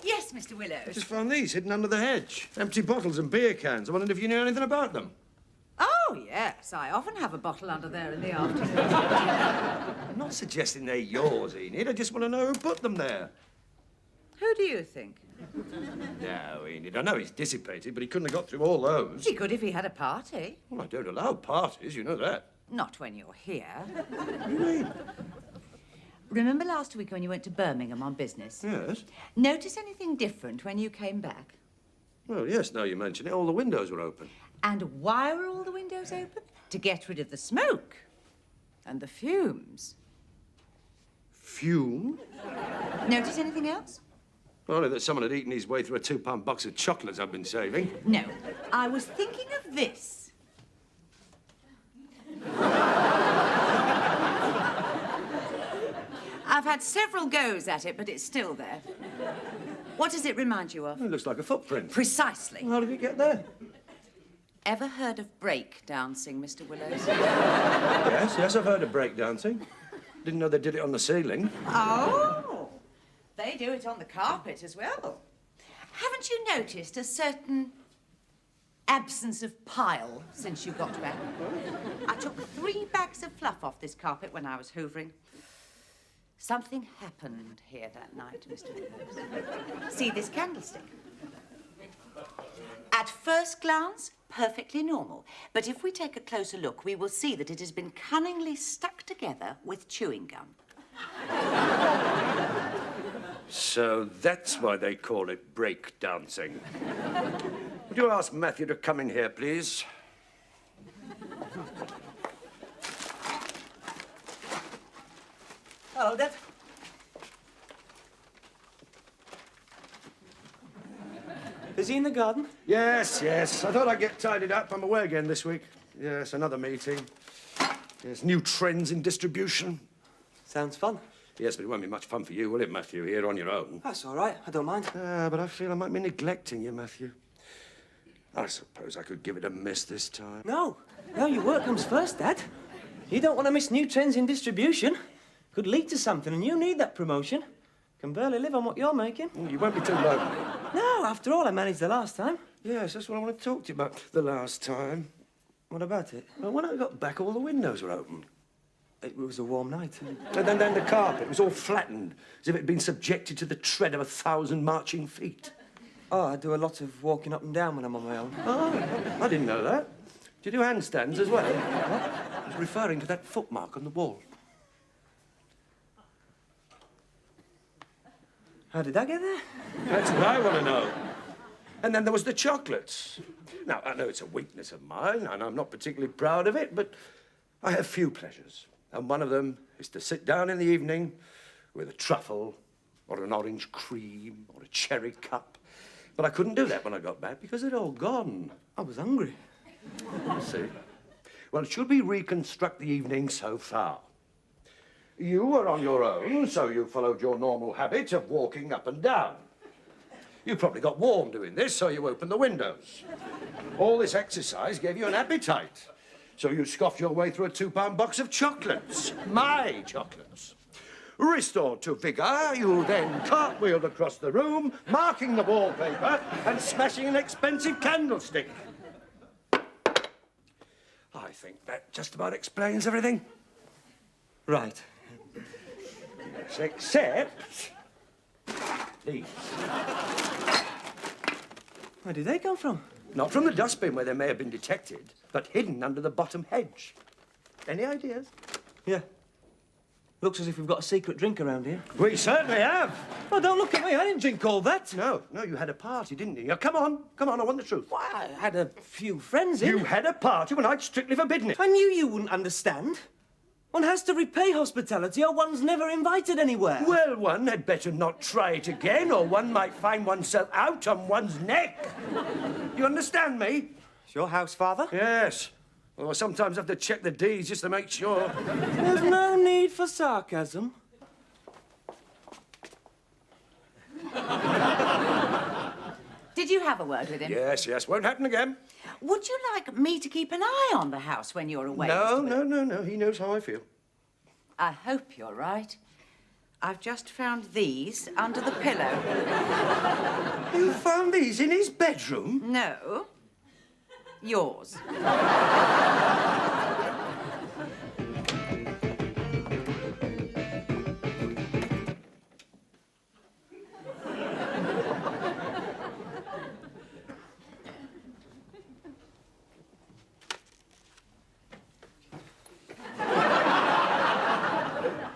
Yes, Mr. Willows. I just found these hidden under the hedge. Empty bottles and beer cans. I wondered if you knew anything about them. Oh, yes. I often have a bottle under there in the afternoon. I'm not suggesting they're yours, Enid. I just want to know who put them there. Who do you think? No, Enid, I know he's dissipated, but he couldn't have got through all those. He could if he had a party. Well, I don't allow parties, you know that. Not when you're here. What do you mean? Remember last week when you went to Birmingham on business? Yes. Notice anything different when you came back? Well, yes, now you mention it, all the windows were open. And why were all the windows open? To get rid of the smoke and the fumes. Fume? Notice anything else? Only that someone had eaten his way through a £2 box of chocolates I've been saving. No, I was thinking of this. I've had several goes at it, but it's still there. What does it remind you of? It looks like a footprint. Precisely. How did it get there? Ever heard of break dancing, Mr. Willows? Yes, I've heard of breakdancing. Didn't know they did it on the ceiling. Oh, they do it on the carpet as well. Haven't you noticed a certain absence of pile since you got back? I took 3 bags of fluff off this carpet when I was hoovering. Something happened here that night, Mr. Willows. See this candlestick? At first glance, perfectly normal. But if we take a closer look, we will see that it has been cunningly stuck together with chewing gum. So that's why they call it break dancing. Would you ask Matthew to come in here, please? Hello, Dad. Is he in the garden? Yes. I thought I'd get tidied up. I'm away again this week. Yes, another meeting. Yes, new trends in distribution. Sounds fun. Yes, but it won't be much fun for you, will it, Matthew, here on your own? That's all right. I don't mind. But I feel I might be neglecting you, Matthew. I suppose I could give it a miss this time. No, your work comes first, Dad. You don't want to miss new trends in distribution. Could lead to something, and you need that promotion. Can barely live on what you're making. You won't be too lonely. No, after all, I managed the last time. Yes, that's what I want to talk to you about the last time. What about it? Well, when I got back, all the windows were open. It was a warm night. And then the carpet was all flattened, as if it had been subjected to the tread of 1,000 marching feet. Oh, I do a lot of walking up and down when I'm on my own. Oh, I didn't know that. Do you do handstands as well? What? I was referring to that footmark on the wall. How did that get there? That's what I want to know. And then there was the chocolates. Now, I know it's a weakness of mine, and I'm not particularly proud of it, but I have few pleasures. And one of them is to sit down in the evening with a truffle or an orange cream or a cherry cup. But I couldn't do that when I got back because they'd all gone. I was hungry. I see. Well, should we reconstruct the evening so far? You were on your own, so you followed your normal habit of walking up and down. You probably got warm doing this, so you opened the windows. All this exercise gave you an appetite, so you scoffed your way through a £2 box of chocolates. My chocolates. Restored to vigour, you then cartwheeled across the room, marking the wallpaper and smashing an expensive candlestick. I think that just about explains everything. Right. Yes, except these. Where did they come from? Not from the dustbin where they may have been detected, but hidden under the bottom hedge. Any ideas? Yeah. Looks as if we've got a secret drink around here. We certainly have. Oh, don't look at me. I didn't drink all that. No, you had a party, didn't you? Now, come on, I want the truth. Well, I had a few friends in. You had a party when I'd strictly forbidden it. I knew you wouldn't understand. One has to repay hospitality or one's never invited anywhere. Well, one had better not try it again, or one might find oneself out on one's neck. You understand me? It's your house, Father? Yes. Well, I sometimes have to check the deeds just to make sure. There's no need for sarcasm. Did you have a word with him? Yes. Won't happen again. Would you like me to keep an eye on the house when you're away? No. He knows how I feel. I hope you're right. I've just found these under the pillow. You found these in his bedroom? No. Yours.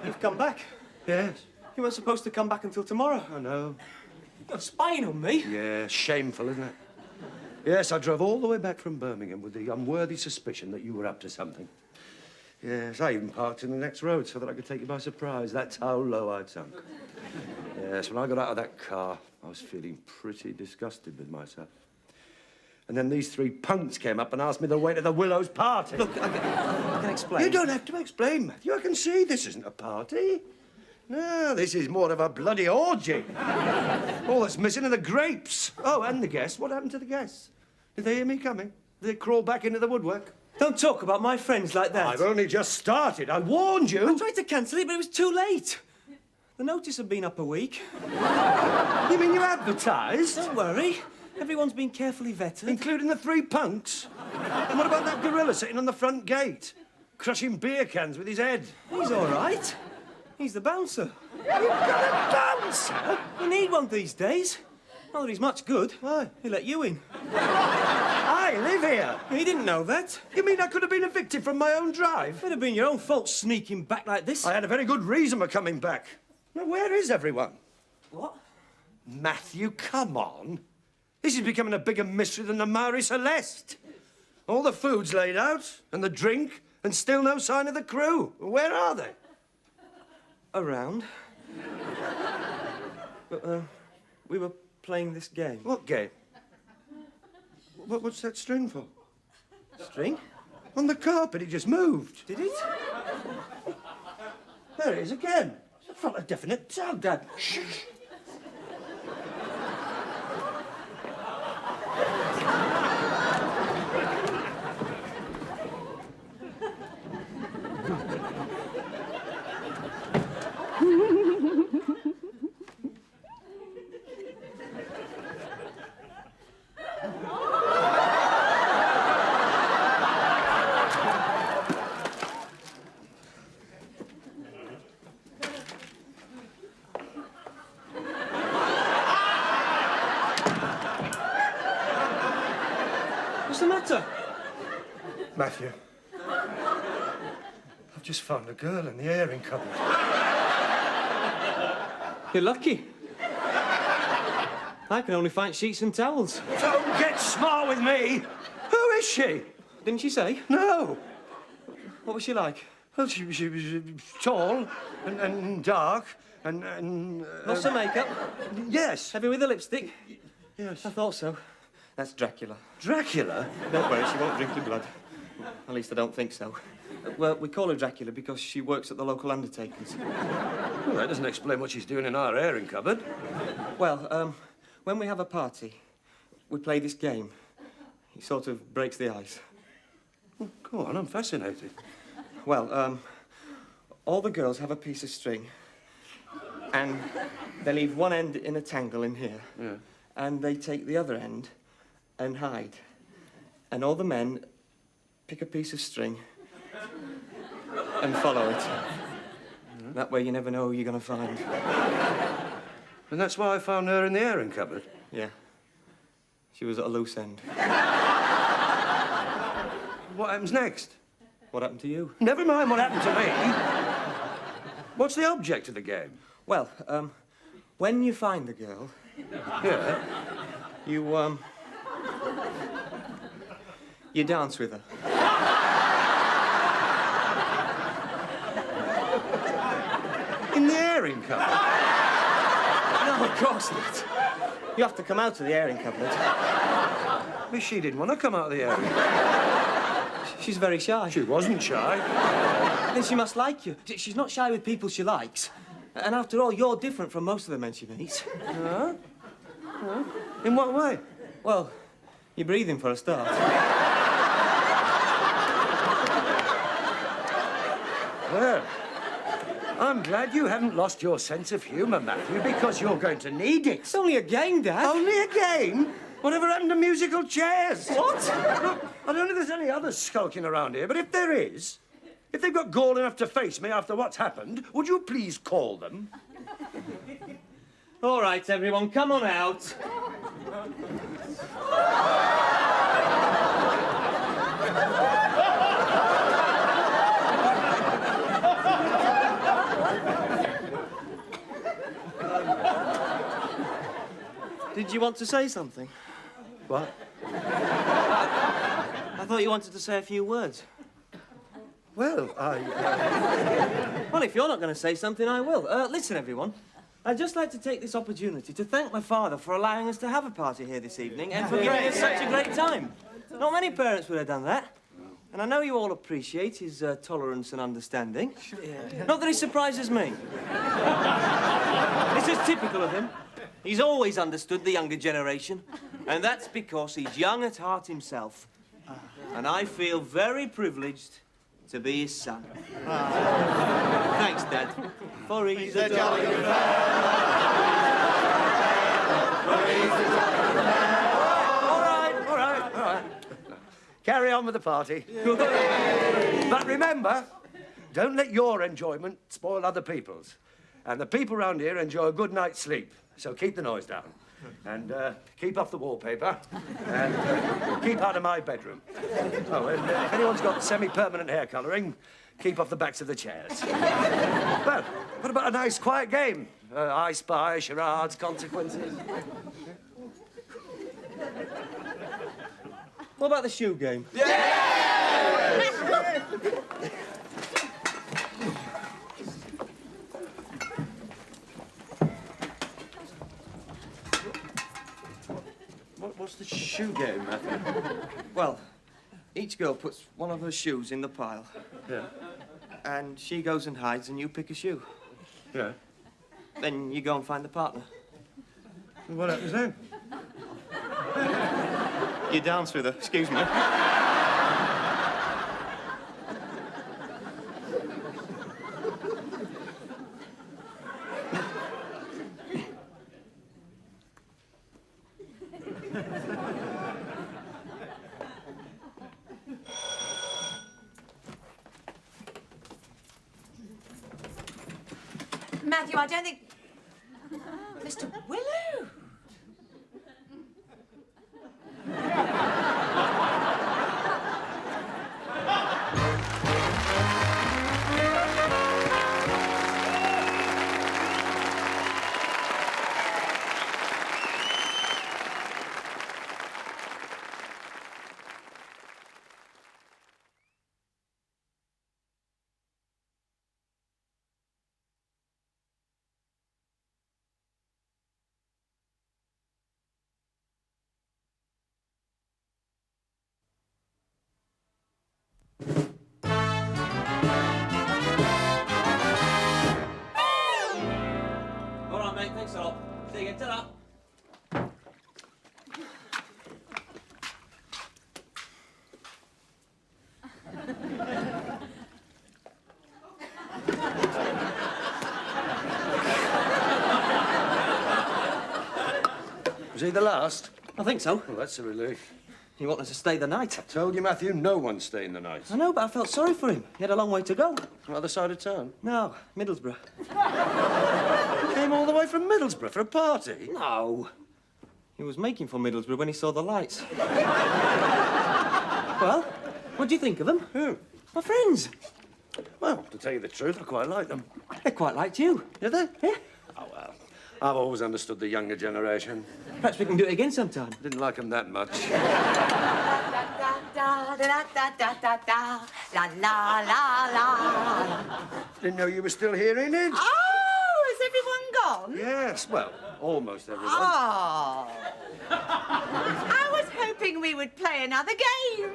You've come back. Yes. You weren't supposed to come back until tomorrow. I know. You're spying on me. Yeah, shameful, isn't it? Yes, I drove all the way back from Birmingham with the unworthy suspicion that you were up to something. Yes, I even parked in the next road so that I could take you by surprise. That's how low I'd sunk. Yes, when I got out of that car, I was feeling pretty disgusted with myself. And then these three punks came up and asked me the way to the Willows party. Look, I can explain. You don't have to explain, Matthew. I can see this isn't a party. No, this is more of a bloody orgy. All that's missing are the grapes. Oh, and the guests. What happened to the guests? Did they hear me coming? Did they crawl back into the woodwork? Don't talk about my friends like that. I've only just started. I warned you. I tried to cancel it, but it was too late. The notice had been up a week. You mean you advertised? Don't worry. Everyone's been carefully vetted. Including the three punks? And what about that gorilla sitting on the front gate? Crushing beer cans with his head? He's all right. He's the bouncer. You've got a bouncer? We need one these days. Not that he's much good. Why? He let you in. I live here. He didn't know that. You mean I could have been evicted from my own drive? It'd have been your own fault sneaking back like this. I had a very good reason for coming back. Now, where is everyone? What? Matthew, come on. This is becoming a bigger mystery than the Marie Celeste. All the food's laid out, and the drink, and still no sign of the crew. Where are they? Around. But, we were playing this game. What game? What's that string for? String? On the carpet, it just moved. Did it? There it is again. It's a felt a definite tug, Dad. Shh. What's the matter? Matthew, I've just found a girl in the airing cupboard. You're lucky. I can only find sheets and towels. Don't get smart with me. Who is she? Didn't she say? No. What was she like? Well, she was tall and dark and Lots of makeup? yes. Heavy with the lipstick? Yes. I thought so. That's Dracula. Dracula? Don't worry, she won't drink your blood. At least I don't think so. Well, we call her Dracula because she works at the local undertakers. Well, that doesn't explain what she's doing in our airing cupboard. Well, when we have a party, we play this game. It sort of breaks the ice. Well, go on, I'm fascinated. Well, all the girls have a piece of string, and they leave one end in a tangle in here, Yeah. and they take the other end and hide. And all the men pick a piece of string and follow it. That way you never know who you're going to find. And that's why I found her in the airing cupboard. Yeah. She was at a loose end. What happens next? What happened to you? Never mind what happened to me. What's the object of the game? Well, when you find the girl, Yeah. you dance with her. In the airing cupboard? No, of course not. You have to come out of the airing cupboard. But she didn't want to come out of the airing. She's very shy. She wasn't shy. Then she must like you. She's not shy with people she likes. And after all, you're different from most of the men she meets. Huh? Huh? In what way? Well, you're breathing for a start. Where? I'm glad you haven't lost your sense of humour, Matthew, because you're going to need it. It's only a game, Dad. Only a game? Whatever happened to musical chairs? What? Look, I don't know if there's any others skulking around here, but if there is, if they've got gall enough to face me after what's happened, would you please call them? All right, everyone, come on out. Did you want to say something? What? I thought you wanted to say a few words. Well, Well, if you're not going to say something, I will. Listen, everyone. I'd just like to take this opportunity to thank my father for allowing us to have a party here this evening and for giving us such a great time. Not many parents would have done that. And I know you all appreciate his tolerance and understanding. Not that he surprises me. This is typical of him. He's always understood the younger generation. And that's because he's young at heart himself. And I feel very privileged to be his son. Thanks, Dad. For he's a jolly good all right. Carry on with the party. But remember, don't let your enjoyment spoil other people's. And the people round here enjoy a good night's sleep, so keep the noise down. And keep off the wallpaper. And keep out of my bedroom. Oh, and if anyone's got semi-permanent hair colouring, keep off the backs of the chairs. Well, what about a nice, quiet game? I Spy, charades, consequences. What about the shoe game? What's the shoe game, Matthew? Well, each girl puts one of her shoes in the pile. Yeah. And she goes and hides and you pick a shoe. Yeah. Then you go and find the partner. What happens then? You dance with her, excuse me. Matthew, I don't think... Mr. Willow! Thanks a lot. See you. Ta-ra. Was he the last? I think so. Well, that's a relief. He wanted to stay the night. I told you, Matthew, no one's staying the night. I know, but I felt sorry for him. He had a long way to go. Other side of town? No, Middlesbrough. He came all the way from Middlesbrough for a party? No. He was making for Middlesbrough when he saw the lights. Well, what do you think of them? Who? My friends. Well, to tell you the truth, I quite like them. They quite liked you. Did they? Yeah. Oh, well. I've always understood the younger generation. Perhaps we can do it again sometime. Didn't like them that much. Didn't know you were still here, Enid. Oh, is everyone gone? Yes, well, almost everyone. Oh. I was hoping we would play another game.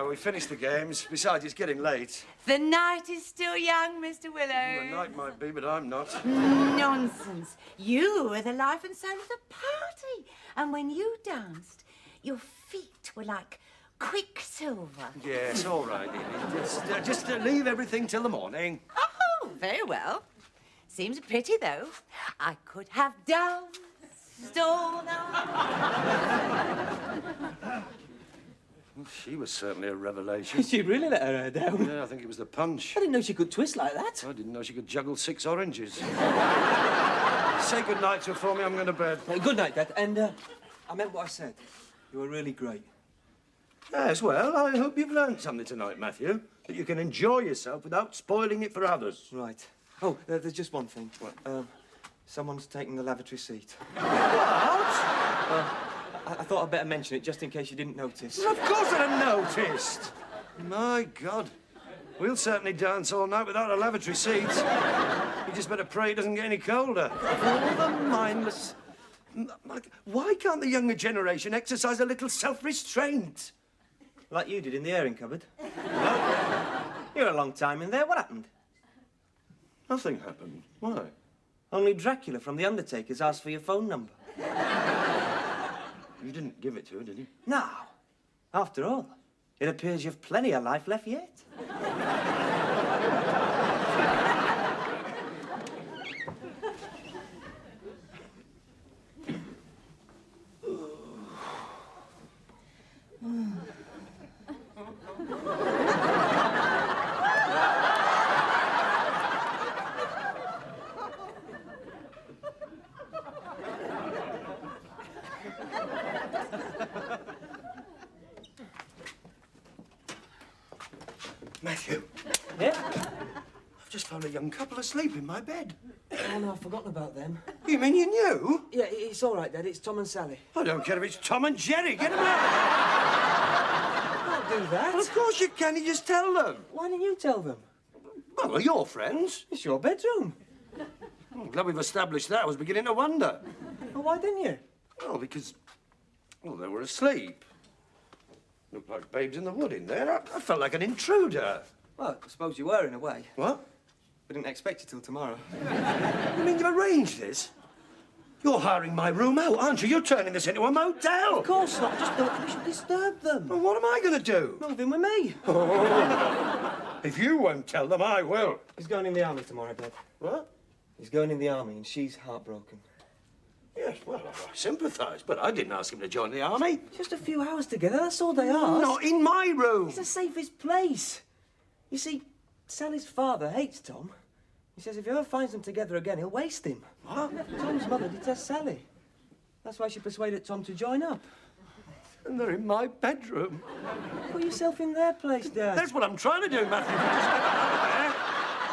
We finished the games. Besides, it's getting late. The night is still young, Mr. The Willows. night might be, but I'm not. Nonsense. You were the life and soul of the party. And when you danced, your feet were like Quicksilver. Yes, all right, Enid. Just leave everything till the morning. Oh, very well. Seems a pity, though. I could have danced all night. She was certainly a revelation. She really let her hair down. Yeah, I think it was the punch. I didn't know she could twist like that. I didn't know she could juggle 6 oranges. Say good night to her for me. I'm going to bed. Good night, Dad. And I meant what I said. You were really great. Yes, well, I hope you've learned something tonight, Matthew. That you can enjoy yourself without spoiling it for others. Right. Oh, there's just one thing. What? Someone's taken the lavatory seat. What? I thought I'd better mention it just in case you didn't notice. Well, of course I'd have noticed. My God. We'll certainly dance all night without a lavatory seat. You just better pray it doesn't get any colder. All the mindless... Why can't the younger generation exercise a little self-restraint? Like you did in the airing cupboard. You were a long time in there. What happened? Nothing happened. Why? Only Dracula from The Undertaker's asked for your phone number. You didn't give it to her, did you? No. After all, it appears you've plenty of life left yet. Matthew, Yeah? I've just found a young couple asleep in my bed. Oh, no, I've forgotten about them. You mean you knew? Yeah, it's all right, Dad. It's Tom and Sally. I don't care if it's Tom and Jerry. Get them out. Don't do that. Well, of course you can. You just tell them. Why didn't you tell them? Well, they're your friends. It's your bedroom. I'm glad we've established that. I was beginning to wonder. Well, why didn't you? Well, because... Well, they were asleep. Looked like babes in the wood in there. I felt like an intruder. Well, I suppose you were in a way. What? We didn't expect you till tomorrow. You mean you've arranged this? You're hiring my room out, aren't you? You're turning this into a motel. Of course not. Just thought we should disturb them. Well, what am I going to do? Move in with me. If you won't tell them, I will. He's going in the army tomorrow, Dad. What? He's going in the army and she's heartbroken. Yes, well, I sympathise, but I didn't ask him to join the army. Just a few hours together, that's all they asked. Not in my room. It's the safest place. You see, Sally's father hates Tom. He says if he ever finds them together again, he'll waste him. What? Tom's mother detests Sally. That's why she persuaded Tom to join up. And they're in my bedroom. Put yourself in their place, Dad. That's what I'm trying to do, Matthew. Just get out of there.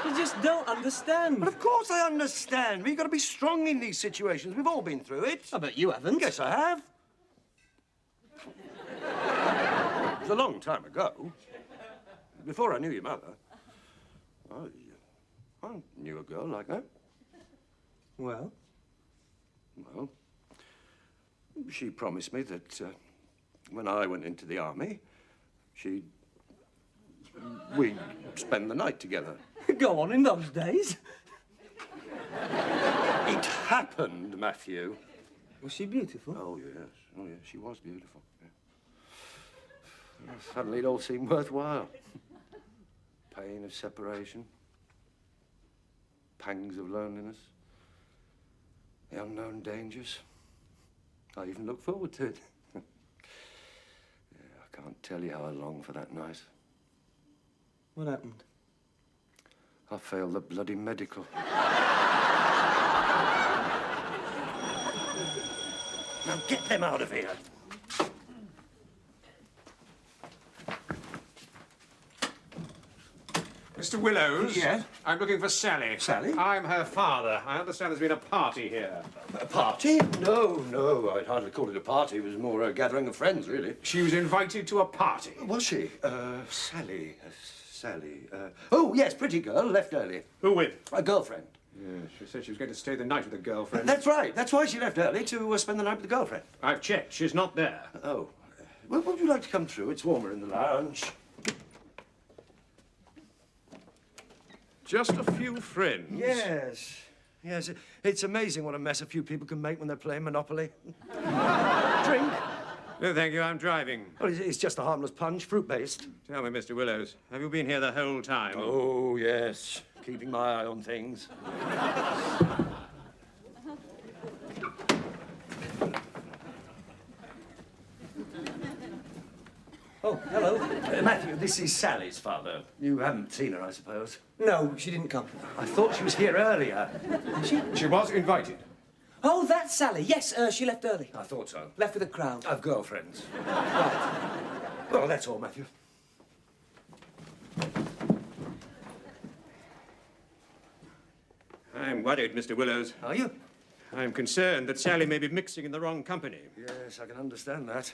You just don't understand. But of course I understand. But you've got to be strong in these situations. We've all been through it. I bet you haven't. Yes, I have. It was a long time ago. Before I knew your mother. I knew a girl like that. Well? Well, she promised me that when I went into the army, we'd spend the night together. Go on in those days. It happened, Matthew. Was she beautiful? Oh, yes. Oh, yes, she was beautiful. Yeah. Suddenly it all seemed worthwhile. Pain of separation. Pangs of loneliness. The unknown dangers. I even look forward to it. Yeah, I can't tell you how I long for that night. What happened? I failed the bloody medical. Now get them out of here. Mr. Willows? Yes? I'm looking for Sally. Sally? I'm her father. I understand there's been a party here. A party? No, I'd hardly call it a party. It was more a gathering of friends, really. She was invited to a party. Was she? Sally. Oh, yes, pretty girl, left early. Who with? A girlfriend. Yeah, she said she was going to stay the night with a girlfriend. That's right. That's why she left early, to spend the night with the girlfriend. I've checked. She's not there. Oh. Well, would you like to come through? It's warmer in the lounge. Just a few friends. Yes. Yes, it's amazing what a mess a few people can make when they're playing Monopoly. Drink? No, thank you, I'm driving. Well, it's just a harmless punch, fruit-based. Tell me, Mr. Willows, have you been here the whole time? Oh, yes. Keeping my eye on things. Oh, hello. Matthew, this is Sally's father. You haven't seen her, I suppose. No, she didn't come. I thought she was here earlier. She was invited. Oh, that's Sally. Yes, she left early. I thought so. Left with a crowd. I've girlfriends. Right. Well, that's all, Matthew. I'm worried, Mr. Willows. Are you? I'm concerned that Sally may be mixing in the wrong company. Yes, I can understand that.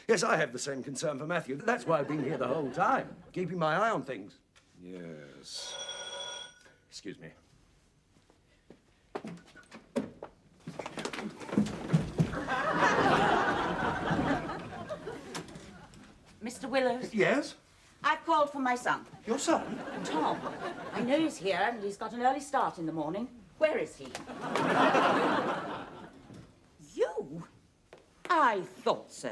Yes, I have the same concern for Matthew. That's why I've been here the whole time, keeping my eye on things. Yes. Excuse me. Mr. Willows, Yes? I've called for my son, Your son? Tom. I know he's here and he's got an early start in the morning. Where is he? You? I thought so.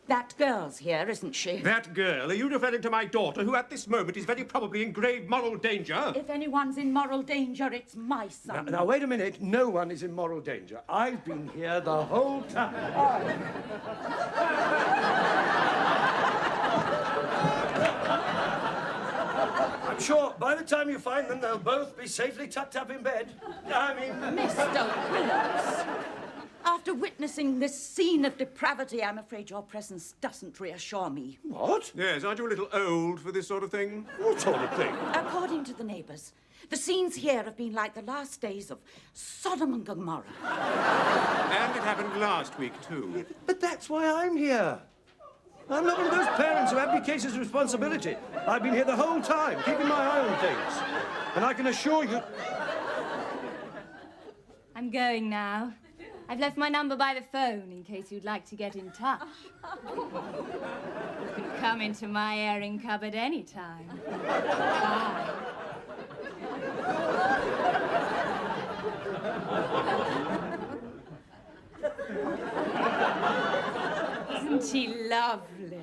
That girl's here, isn't she? That girl? Are you referring to my daughter, who at this moment is very probably in grave moral danger? If anyone's in moral danger, it's my son. Now, wait a minute. No one is in moral danger. I've been here the whole time. I'm sure by the time you find them, they'll both be safely tucked up in bed. I mean... Mr. Willows, after witnessing this scene of depravity, I'm afraid your presence doesn't reassure me. What? Yes, aren't you a little old for this sort of thing? What sort of thing? According to the neighbours, the scenes here have been like the last days of Sodom and Gomorrah. And it happened last week, too. But that's why I'm here. I'm not one of those parents who abdicates his responsibility. I've been here the whole time, keeping my eye on things. And I can assure you... I'm going now. I've left my number by the phone in case you'd like to get in touch. You can come into my airing cupboard anytime. Bye. Isn't she lovely?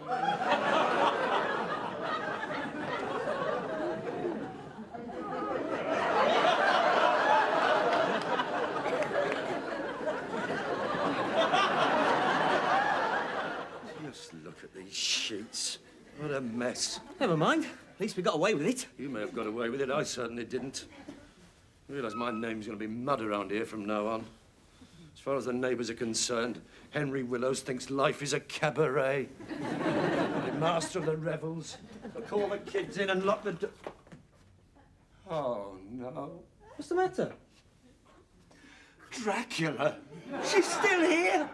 Just look at these sheets. What a mess. Never mind. At least we got away with it. You may have got away with it. I certainly didn't. I realise my name's going to be mud around here from now on. As far as the neighbours are concerned, Henry Willows thinks life is a cabaret. The master of the revels. They'll call the kids in and lock the door. Oh, no. What's the matter? Dracula! She's still here!